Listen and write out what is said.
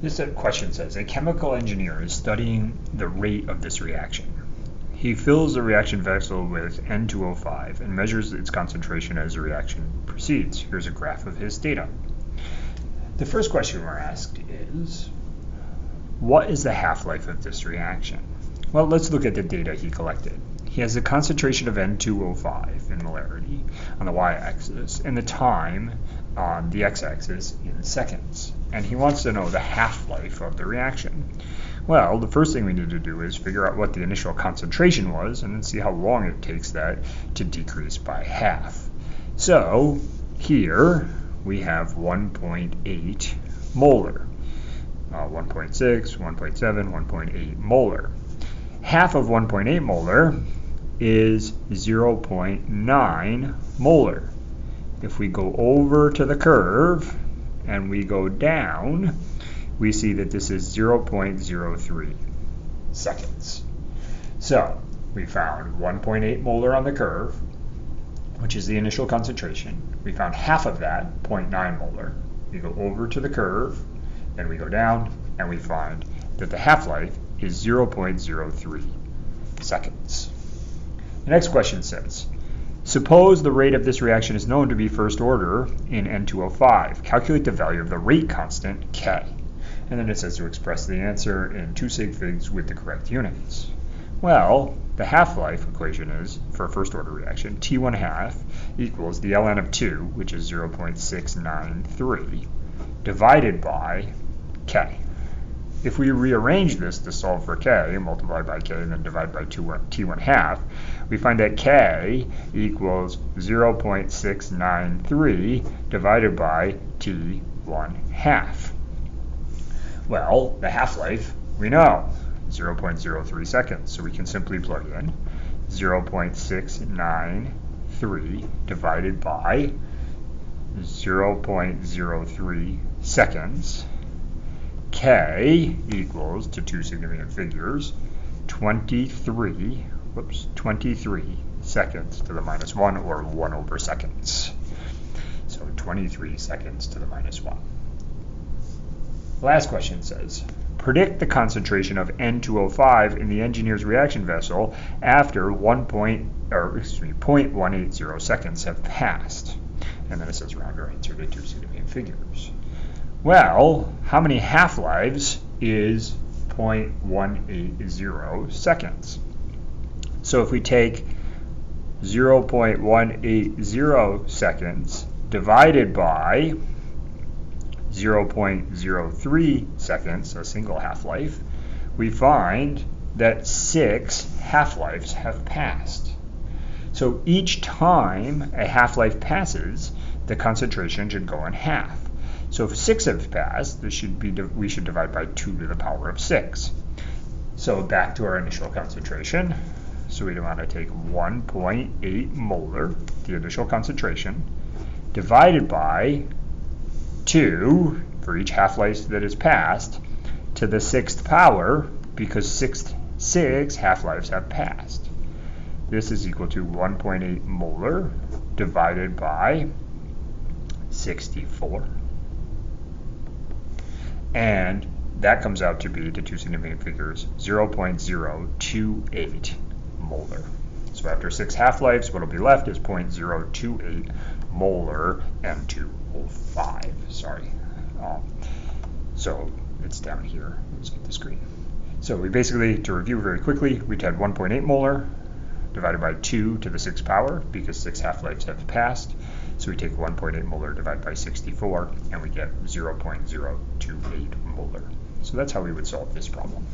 This question says, a chemical engineer is studying the rate of this reaction. He fills the reaction vessel with N2O5 and measures its concentration as the reaction proceeds. Here's a graph of his data. The first question we're asked is, what is the half-life of this reaction? Well, let's look at the data he collected. He has a concentration of N2O5 in molarity on the y-axis and the time on the x-axis in seconds. And he wants to know the half-life of the reaction. Well, the first thing we need to do is figure out what the initial concentration was and then see how long it takes that to decrease by half. So here we have 1.8 molar, 1.6, 1.7, 1.8 molar. Half of 1.8 molar is 0.9 molar. If we go over to the curve and we go down, we see that this is 0.03 seconds. So we found 1.8 molar on the curve, which is the initial concentration. We found half of that, 0.9 molar. We go over to the curve, then we go down, and we find that the half-life is 0.03 seconds. The next question says, suppose the rate of this reaction is known to be first order in N2O5. Calculate the value of the rate constant, K. And then it says to express the answer in 2 sig figs with the correct units. Well, the half-life equation is, for a first order reaction, T1 half equals the ln of 2, which is 0.693, divided by K. If we rearrange this to solve for K, multiply by K and then divide by T1 half, we find that K equals 0.693 divided by T1 half. Well, the half-life, we know, 0.03 seconds, so we can simply plug in 0.693 divided by 0.03 seconds. K equals, to 2 significant figures, 23 seconds to the minus 1, or 1 over seconds. So 23 seconds to the minus 1. Last question says, predict the concentration of N2O5 in the engineer's reaction vessel after 0.180 seconds have passed. And then it says round our answer to 2 significant figures. Well, how many half-lives is 0.180 seconds? So if we take 0.180 seconds divided by 0.03 seconds, a single half-life, we find that 6 half-lives have passed. So each time a half-life passes, the concentration should go in half. So if 6 have passed, we should divide by 2 to the power of 6. So back to our initial concentration. So we want to take 1.8 molar, the initial concentration, divided by 2 for each half-life that is passed to the 6th power, because 6 half-lives have passed. This is equal to 1.8 molar divided by 64. And that comes out to be, the 2 significant figures, 0.028 molar. So after 6 half-lives, what will be left is 0.028 molar N2O5. Sorry. So it's down here. Let's get the screen. So we basically, to review very quickly, we had 1.8 molar divided by 2 to the 6th power, because 6 half-lives have passed. So we take 1.8 molar divided by 64, and we get 0.028 molar. So that's how we would solve this problem.